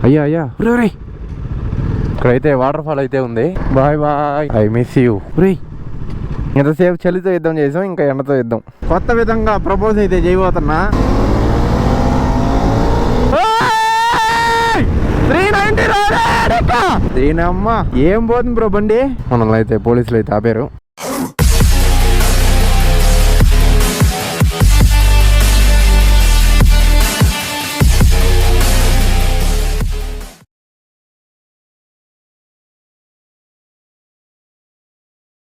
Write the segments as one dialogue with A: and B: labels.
A: అయ్యా అయ్యా రే ఇక్కడైతే వాటర్ ఫాల్ అయితే ఉంది. Bye bye, I miss you. రే ఎంతసేపు చలితో యుద్ధం చేసాం, ఇంకా ఎండతో యుద్ధం. కొత్త విధంగా ప్రపోజ్ అయితే చేయబోతున్నా. 390 అమ్మ ఏం పోతుంది బ్రో బండి. మనల్ని అయితే పోలీసులు అయితే ఆపారు.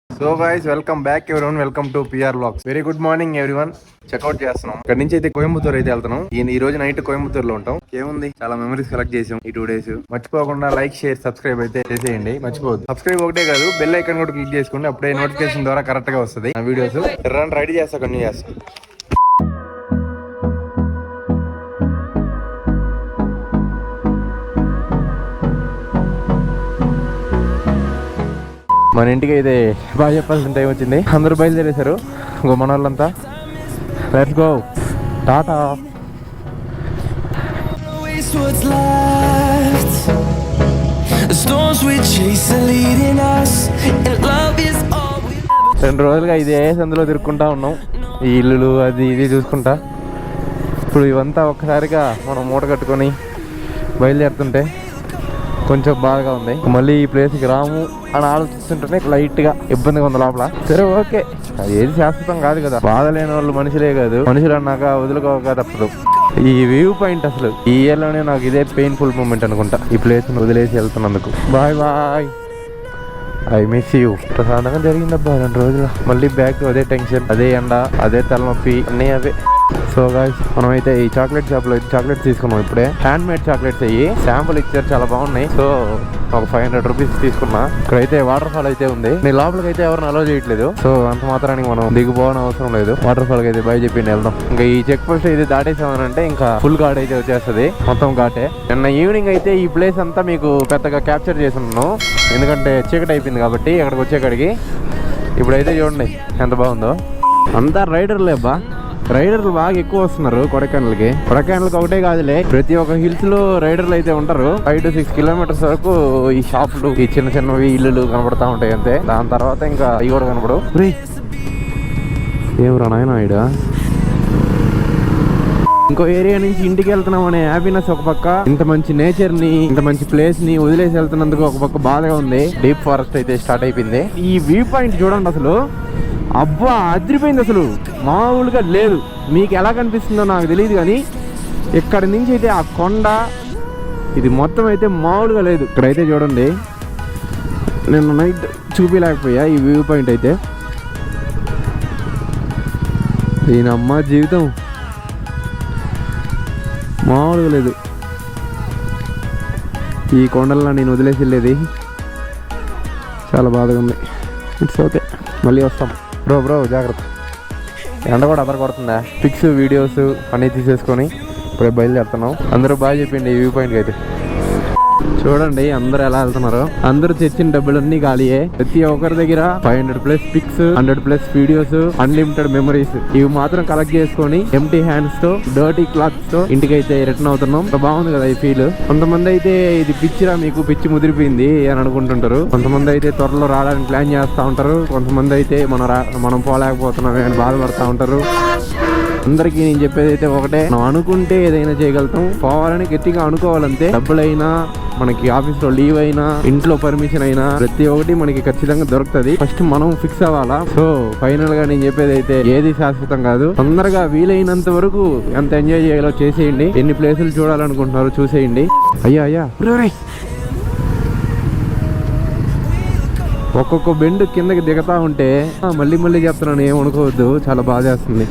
A: So guys welcome back everyone, welcome to PR vlogs. Very good morning everyone. Check out చేస్తున్నాం. ఇక్కడ నుంచి అయితే కోయంబత్తూర్ అయితే వెళ్తున్నాం. ఈ రోజు నైట్ కోయంబత్తూర్ లో ఉంటాం. ఏముంది, చాలా మెమరీస్ కలెక్ట్ చేసాం ఈ 2 days. మర్చిపోకుండా లైక్, షేర్, సబ్స్క్రైబ్ అయితే చేసేయండి. మర్చిపోవద్దు. సబ్స్క్రైబ్ ఒకటే కాదు, బెల్ ఐకాన్ కూడా క్లిక్ చేసుకోండి. అప్పుడే నోటిఫికేషన్ ద్వారా కరెక్ట్ గా వస్తుంది నా వీడియోస్. రెడీ చేస్తా, కంటిన్యూ చేస్తా. మన ఇంటికి అయితే బాగా చెప్పాల్సిన టైం వచ్చింది. అందరూ బయలుదేరేశారు. మన వాళ్ళంతా లెట్స్ గో, టాటా. రెండు రోజులుగా ఇదే సందులో తిరుక్కుంటా ఉన్నాం. ఈ ఇల్లులు అది ఇది చూసుకుంటా. ఇప్పుడు ఇవంతా ఒక్కసారిగా మనం మూట కట్టుకొని బయలుదేరుతుంటే కొంచెం బాగా ఉంది. మళ్ళీ ఈ ప్లేస్కి రాము అని ఆలోచిస్తుంటేనే లైట్గా ఇబ్బందిగా ఉంది లోపల. సరే ఓకే, అది ఏది శాశ్వతం కాదు కదా. బాధ లేని వాళ్ళు మనుషులే కాదు, మనుషులు అన్నాక వదులుకోక తప్పదు. ఈ వ్యూ పాయింట్ అసలు ఈ ఇయర్లోనే నాకు ఇదే పెయిన్ఫుల్ మూమెంట్ అనుకుంటా, ఈ ప్లేస్ని వదిలేసి వెళ్తున్నందుకు. Bye bye, I miss you. ప్రశాంతంగా జరిగిందబ్బా 2 రోజులు. మళ్ళీ బ్యాక్ అదే టెన్షన్, అదే ఎండ, అదే తలనొప్పి, అన్నీ అవే. సో గాయ్స్ మనం అయితే ఈ చాక్లెట్ షాప్ లో అయితే చాక్లెట్స్ తీసుకున్నాం. ఇప్పుడే హ్యాండ్ మేడ్ చాక్లెట్స్ అయ్యి శాంపుల్ ఇచ్చారు, చాలా బాగున్నాయి. సో ఒక 500 రూపీస్ తీసుకున్నా. ఇక్కడైతే వాటర్ ఫాల్ అయితే ఉంది. నేను లోపలికి అయితే ఎవరిని అలౌ చేయట్లేదు. సో అంత మాత్రానికి మనం దిగిపోవడం అవసరం లేదు. వాటర్ ఫాల్ అయితే బై చెప్పిండి వెళ్దాం. ఇంకా ఈ చెక్ పోస్ట్ అయితే దాటేసామనంటే ఇంకా ఫుల్ ఘాట్ అయితే వచ్చేస్తుంది, మొత్తం ఘాటే. నిన్న ఈవినింగ్ అయితే ఈ ప్లేస్ అంతా మీకు పెద్దగా క్యాప్చర్ చేస్తున్నాను, ఎందుకంటే చీకటి అయిపోయింది కాబట్టి అక్కడికి వచ్చేకాడికి. ఇప్పుడైతే చూడండి ఎంత బాగుందో. అంతా రైడర్లే అబ్బా, రైడర్లు బాగా ఎక్కువ వస్తున్నారు కొడైకెనాల్కి. ఒకటే కాదులే, ప్రతి ఒక్క హిల్స్ లో రైడర్లు అయితే ఉంటారు. 5 to 6 kilometers వరకు ఈ షాపులు, ఈ చిన్న చిన్నవి ఇల్లులు కనబడతా ఉంటాయి అంతే. దాని తర్వాత ఇంకా ఇవి కూడా కనపడవు. ఏమరా నాయన ఇడా. ఇంకో ఏరియా నుంచి ఇంటికి వెళ్తున్నాం అనే హ్యాపీనెస్ ఒక పక్క, ఇంత మంచి నేచర్ ని, ఇంత మంచి ప్లేస్ ని వదిలేసి వెళ్తున్నందుకు ఒక పక్క బాధగా ఉంది. డీప్ ఫారెస్ట్ అయితే స్టార్ట్ అయిపోయింది. ఈ వ్యూ పాయింట్ చూడండి అసలు, అబ్బా అదిరిపోయింది అసలు, మామూలుగా లేదు. మీకు ఎలా కనిపిస్తుందో నాకు తెలియదు కానీ ఇక్కడి నుంచి అయితే ఆ కొండ ఇది మొత్తం అయితే మామూలుగా లేదు. ఇక్కడైతే చూడండి, నేను నైట్ చూపించలేకపోయా ఈ వ్యూ పాయింట్ అయితే. దీనమ్మ జీవితం మామూలుగా లేదు. ఈ కొండల్లో నేను వదిలేసి వెళ్ళేది చాలా బాధగా ఉంది. ఇట్స్ ఓకే, మళ్ళీ వస్తాం. బ్రో జాగ్రత్త, ఎండ కూడా అదర కొడుతుందా. పిక్స్, వీడియోస్ అన్నీ తీసేసుకొని ఇప్పుడే బయలుదేరుతున్నాం. అందరూ బాగా చెప్పిండి ఈ వ్యూ పాయింట్కి అయితే. చూడండి అందరు ఎలా వెళ్తున్నారు. అందరూ తెచ్చిన డబ్బులన్నీ ఖాళీయే. ప్రతి ఒక్కరి దగ్గర 500+ పిక్స్, 100+ వీడియోస్, అన్లిమిటెడ్ మెమరీస్, ఇవి మాత్రం కలెక్ట్ చేసుకొని ఎంటీ హ్యాండ్స్ తో, డర్టీ క్లాత్స్ తో ఇంటికైతే రిటర్న్ అవుతున్నాం. బాగుంది కదా ఈ ఫీల్. కొంతమంది అయితే ఇది పిచ్చిరా, మీకు పిచ్చి ముదిరిపోయింది అని అనుకుంటుంటారు. కొంతమంది అయితే త్వరలో రావడానికి ప్లాన్ చేస్తూ ఉంటారు. కొంతమంది అయితే మనం పోలేకపోతున్నాం అని బాధపడతా ఉంటారు. అందరికీ నేను చెప్పేది అయితే ఒకటే, మనం అనుకుంటే ఏదైనా చేయగలుగుతాం. పోవాలని గట్టిగా అనుకోవాలంతే. డబ్బులైనా, మనకి ఆఫీస్లో లీవ్ అయినా, ఇంట్లో పర్మిషన్ అయినా, ప్రతి ఒక్కటి మనకి ఖచ్చితంగా దొరుకుతుంది. ఫస్ట్ మనం ఫిక్స్ అవ్వాలా. సో ఫైనల్ గా నేను చెప్పేది అయితే ఏది శాశ్వతం కాదు. తొందరగా వీలైనంత వరకు ఎంత ఎంజాయ్ చేయాలో చేసేయండి. ఎన్ని ప్లేసులు చూడాలనుకుంటున్నారో చూసేయండి. అయ్యా ఒక్కొక్క బెండ్ కిందకి దిగుతా ఉంటే మళ్ళీ చెప్తున్నాను, ఏమనుకోవద్దు, చాలా బాధ చేస్తుంది.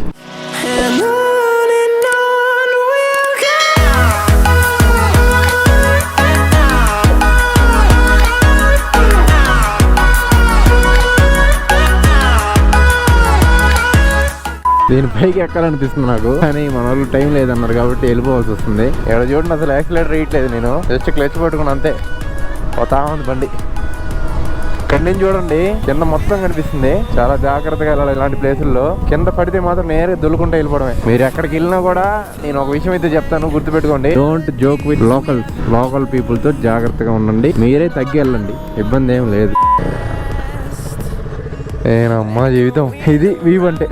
A: దీని పైకి ఎక్కాలనిపిస్తుంది నాకు, కానీ మన వాళ్ళు టైం లేదన్నారు కాబట్టి వెళ్ళిపోవాల్సి వస్తుంది. ఇక్కడ చూడండి అసలు యాక్సిలేటర్ వేయట్లేదు, నేను జస్ట్ క్లచ్ పట్టుకుని అంతే పోతా ఉంది బండి. ఇక్కడ నుంచి చూడండి కింద మొత్తం కనిపిస్తుంది. చాలా జాగ్రత్తగా వెళ్ళాలి ఇలాంటి ప్లేసుల్లో. కింద పడితే మాత్రం నేరుగా దొల్లుకుంటూ వెళ్ళిపోవడమే. మీరు ఎక్కడికి వెళ్ళినా కూడా నేను ఒక విషయం అయితే చెప్తాను, గుర్తుపెట్టుకోండి. Don't joke with local people తో జాగ్రత్తగా ఉండండి. మీరే తగ్గి వెళ్ళండి, ఇబ్బంది ఏం లేదు. ఏనమ్మా జీవితం. ఇది వ్యూ అంటే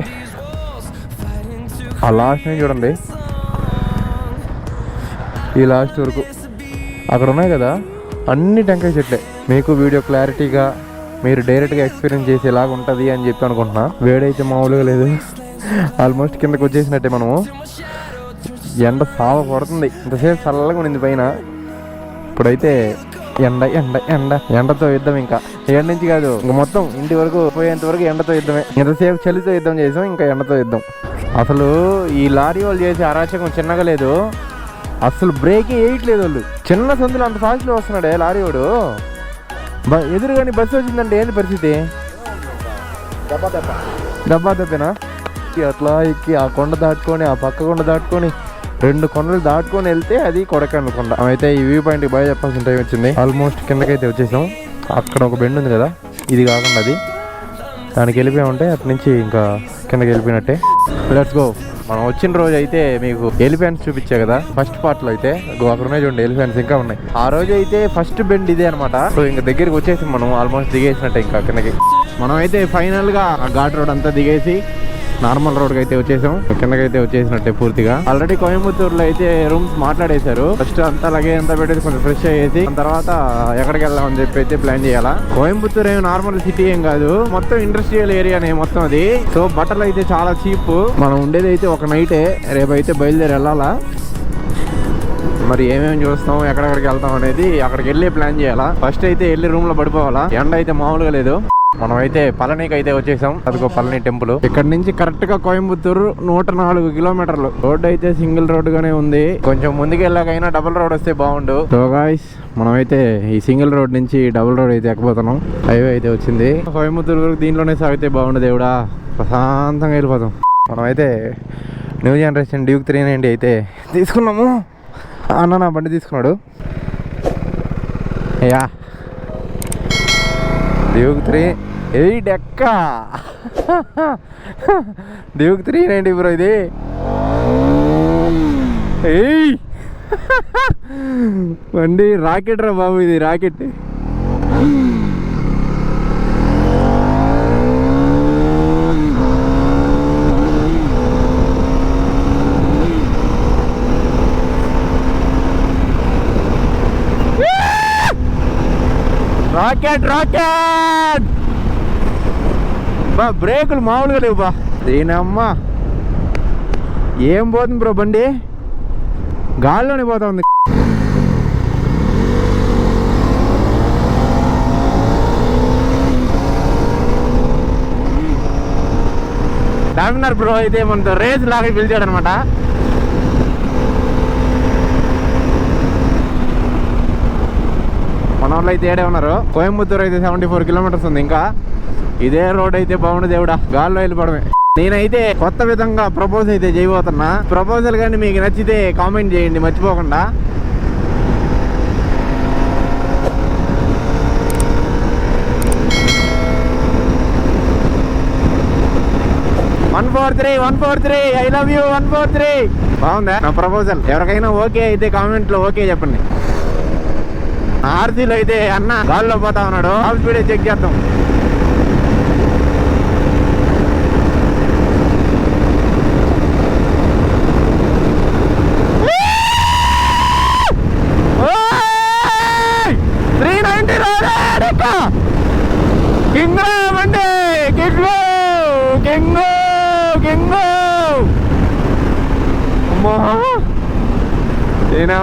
A: ఆ లాస్ట్ నుంచి చూడండి, ఈ లాస్ట్ వరకు అక్కడ ఉన్నాయి కదా అన్ని టెంకాయ చెట్లే. మీకు వీడియో క్లారిటీగా మీరు డైరెక్ట్గా ఎక్స్పీరియన్స్ చేసేలాగా ఉంటుంది అని చెప్పి అనుకుంటున్నా. వేడైతే మామూలుగా లేదు, ఆల్మోస్ట్ కిందకి వచ్చేసినట్టే. మనము ఎండ సావ కొడుతుంది, ఇంతసేపు చల్లగా ఉండింది పైన. ఇప్పుడైతే ఎండతో యుద్ధం. ఇంకా ఏడు నుంచి కాదు, ఇంకా మొత్తం ఇంటి వరకు పోయేంత వరకు ఎండతో యుద్ధమే. ఎంతసేపు చలితో యుద్ధం చేసాం, ఇంకా ఎండతో యుద్ధం. అసలు ఈ లారీ వాళ్ళు చేసే అరాచకం చిన్నగా లేదు, అసలు బ్రేకే వేయట్లేదు వాళ్ళు. చిన్న సందులో అంత ఫాస్ట్లో వస్తున్నాడే లారీ వాడు. ఎదురుగాని బస్సు వచ్చిందంటే ఏంటి పరిస్థితి? డబ్బా దెబ్బేనా? అట్లా ఎక్కి ఆ కొండ దాటుకొని ఆ పక్క కొండ దాటుకొని 2 కొండలు దాటుకొని వెళ్తే అది కొడైకెనాల్ కొండ. అయితే ఈ వ్యూ పాయింట్కి బాగా చెప్పాల్సిన టైం వచ్చింది. ఆల్మోస్ట్ కిందకైతే వచ్చేసాం. అక్కడ ఒక బెండ్ ఉంది కదా, ఇది కాకుండా అది, దానికి వెళ్ళిపోయామంటే అటు నుంచి ఇంకా కిందకి వెళ్ళిపోయినట్టే. Let's go. మనం వచ్చిన రోజు అయితే మీకు ఎలిఫెంట్స్ చూపించా కదా ఫస్ట్ పార్ట్ లో. అయితే అక్కడ ఉన్నాయి చూడండి ఎలిఫెంట్స్, ఇంకా ఉన్నాయి. ఆ రోజు అయితే ఫస్ట్ బెండ్ ఇదే అనమాట. సో ఇంకా దగ్గరికి వచ్చేసి మనం ఆల్మోస్ట్ దిగేసినట్టే. ఇంకా కిందకి మనం అయితే ఫైనల్ గా ఘాట్ రోడ్ అంతా దిగేసి నార్మల్ రోడ్కి అయితే వచ్చేసాం. కిందకైతే వచ్చేసినట్టే పూర్తిగా. ఆల్రెడీ కోయంబత్తూరులో అయితే రూమ్స్ మాట్లాడేశారు. ఫస్ట్ అంతా లగేజ్ అంతా పెట్టేసి కొంచెం ఫ్రెష్ అయ్యేసి తర్వాత ఎక్కడికి వెళ్దాం అని చెప్పి అయితే ప్లాన్ చేయాలా. కోయంబత్తూరు ఏం నార్మల్ సిటీ ఏం కాదు, మొత్తం ఇండస్ట్రియల్ ఏరియానే మొత్తం అది. సో బట్టలు అయితే చాలా చీప్. మనం ఉండేది అయితే ఒక నైటే, రేపు అయితే బయలుదేరి వెళ్ళాలా. మరి ఏమేమి చూస్తాం, ఎక్కడెక్కడికి వెళ్తాం అనేది అక్కడికి వెళ్ళి ప్లాన్ చేయాలా. ఫస్ట్ అయితే వెళ్ళి రూమ్ లో పడిపోవాలా. ఎండ అయితే మామూలుగా లేదు. మనం అయితే పళనికి అయితే వచ్చేసాం. అదిగో పళని టెంపుల్. ఇక్కడ నుంచి కరెక్ట్ గా కోయంబత్తూరు 104 కిలోమీటర్లు. రోడ్ అయితే సింగిల్ రోడ్ గానే ఉంది. కొంచెం ముందుకు వెళ్ళాకైనా డబుల్ రోడ్ వస్తే బాగుండు. సో గాయ్స్ మనమైతే ఈ సింగిల్ రోడ్ నుంచి డబుల్ రోడ్ అయితే ఎక్కబోతున్నాం. హైవే అయితే వచ్చింది. కోయంబత్తూరు వరకు దీంట్లోనే సాగితే బాగుండు దేవుడా, ప్రశాంతంగా వెళ్ళిపోతాం. మనమైతే న్యూ జనరేషన్ డ్యూక్ 390 అయితే తీసుకున్నాము. అన్న నా బండి తీసుకున్నాడు. యా డ్యూక్ 380 ఎక్క డ్యూక్ 390 బ్రో ఇది. బండి రాకెట్ రా బాబు, ఇది రాకెట్. రాకెట్ రాకెట్ బా, బ్రేకులు మామూలుగా లేవు బా. దీనమ్మా ఏం పోతుంది బ్రో బండి, గాల్లోనే పోతా ఉంది. డామినర్ బ్రో అయితే మనతో రేస్ లాగా పిలిచాడు అనమాట. మన వాళ్ళు అయితే ఏడే ఉన్నారు. కోయంబత్తూరు అయితే 74 కిలోమీటర్స్ ఉంది. ఇంకా ఇదే రోడ్ అయితే బాగుండు దేవుడా, గాల్లో వెళ్ళిపోవడమే. నేనైతే కొత్త విధంగా ప్రపోజ్ అయితే చేయబోతున్నా. ప్రపోజల్ కానీ మీకు నచ్చితే కామెంట్ చేయండి మర్చిపోకుండా. One four three I love you 143. బాగుందా నా ప్రపోజల్? ఎవరికైనా ఓకే అయితే కామెంట్ లో ఓకే చెప్పండి. ఆర్సీలో అయితే అన్న గాల్లో పోతా ఉన్నాడు, టాప్ స్పీడ్ చెక్ చేద్దాం.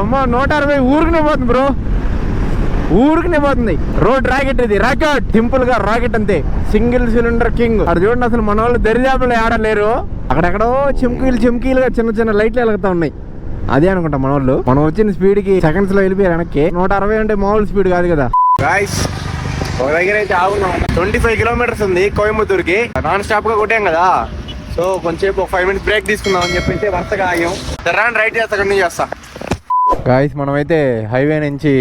A: అమ్మ 160 ఊరికనే పోతుంది బ్రో, ఊరికనే పోతుంది. రోడ్ రాకెట్, ఇది రాకెట్, సింపుల్ గా రాకెట్ అంతే. Single cylinder king. అక్కడ చూడండి, అసలు మన వాళ్ళు దరిదాపులు ఆడలేరు. అక్కడెక్కడో చిమ్కీలుగా చిన్న చిన్న లైట్లు వెలుగుతా ఉన్నాయి. అదే అనుకుంటా మన వాళ్ళు. మనం వచ్చిన స్పీడ్ కి సెకండ్స్ లో వెళ్ళిపోయారు వెనక్కి. 160 అంటే మామూలు స్పీడ్ కాదు కదా. గాయ్స్ ఒక దగ్గర అయితే ఆగున్నాం. 25 కిలోమీటర్స్ ఉంది కోయంబత్తూరుకి. నాన్ స్టాప్ గా కొట్టాం కదా, సో కొంచెం ఒక 5 మినిట్స్ బ్రేక్ తీసుకుందాం అని చెప్పి వరుసగా ఆగాం. రాండి రైట్ చేస్తా, కంటిన్యూ చేస్తా. గాయ్స్ మనమైతే హైవే నుంచి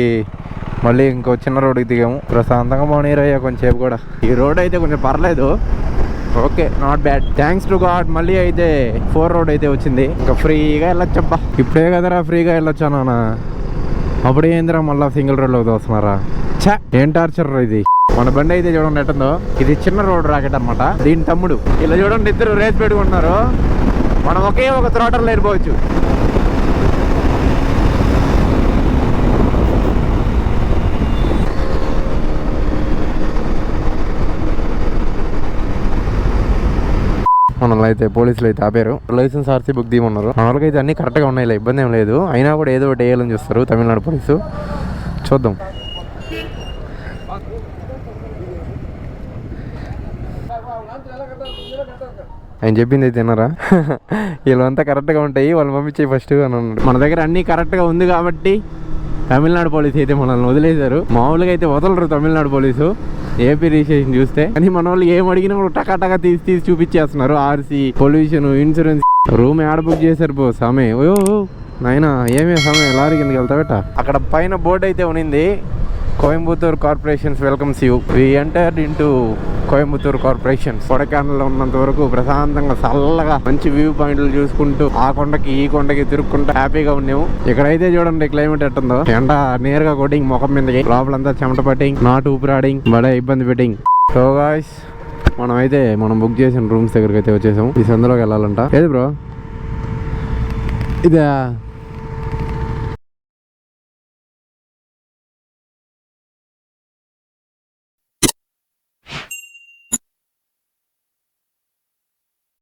A: మళ్ళీ ఇంకో చిన్న రోడ్డుకి దిగాము. ప్రశాంతంగా పోనీరయ్యా కొంచెంసేపు కూడా. ఈ రోడ్ అయితే కొంచెం పర్లేదు, okay, not bad. Thanks to God. మళ్ళీ అయితే 4 రోడ్ అయితే వచ్చింది. ఇంకా ఫ్రీగా వెళ్ళొచ్చబ్బా. ఇప్పుడే కదరా ఫ్రీగా వెళ్ళొచ్చా నాన్న, అప్పుడు ఏందిరా మళ్ళీ సింగిల్ రోడ్లో వస్తున్నారా? ఛా, ఏం టార్చర్ ఇది. మన బండి అయితే చూడండి ఎట్టుందో. ఇది చిన్న రోడ్ రాకెట్ అనమాట. దీని తమ్ముడు. ఇలా చూడండి, ఇద్దరు రేస్ పెట్టుకుంటున్నారు. మనం ఒకే ఒక త్రోటర్లో వెళ్ళిపోవచ్చు. మనల్ని అయితే పోలీసులు అయితే ఆపారు. లైసెన్స్ ఆర్సీ బుక్ తీయమన్నారు. మామూలుగా అయితే అన్ని కరెక్ట్గా ఉన్నాయి, ఇబ్బంది ఏం లేదు. అయినా కూడా ఏదో ఒకటి వేయాలని చూస్తారు తమిళనాడు పోలీసు. చూద్దాం. ఆయన చెప్పింది అయితే తిన్నారా? వీళ్ళంతా కరెక్ట్గా ఉంటాయి, వాళ్ళు పంపించే ఫస్ట్ అని అన్నాడు. మన దగ్గర అన్నీ కరెక్ట్గా ఉంది కాబట్టి తమిళనాడు పోలీసు అయితే మనల్ని వదిలేశారు. మామూలుగా అయితే వదలరు తమిళనాడు పోలీసు ఏపీ రిజిస్ట్రేషన్ చూస్తే. కానీ మన వాళ్ళు ఏం అడిగినా కూడా టకా తీసి చూపించేస్తున్నారు. RC, pollution, insurance. రూమ్ యాడ్ బుక్ చేశారు బో సామే. ఓ నాయనా, ఏమే సామే లారీ కిందకి వెళ్తావేట. అక్కడ పైన బోర్డు అయితే ఉనింది, Coimbatore corporations welcomes you. We entered into Coimbatore corporations. కొడైకెనాల్లో ఉన్నంత వరకు ప్రశాంతంగా చల్లగా మంచి వ్యూ పాయింట్లు చూసుకుంటూ ఆ కొండకి ఈ కొండకి తిరుక్కుంటూ హ్యాపీగా ఉన్నాము. ఇక్కడైతే చూడండి క్లైమేట్ ఎట్టుందో. ఎండ నేరుగా కొట్టింగ్ ముఖం మీదకి, లోపలంతా చెమట పట్టింగ్, నాటు ఊపిరాడింగ్, బడే ఇబ్బంది పెట్టింగ్. సో గాయ్స్, మనం బుక్ చేసిన రూమ్స్ దగ్గరికి అయితే వచ్చేసాము. ఈ సందులోకి వెళ్ళాలంట. ఏది బ్రో ఇదే?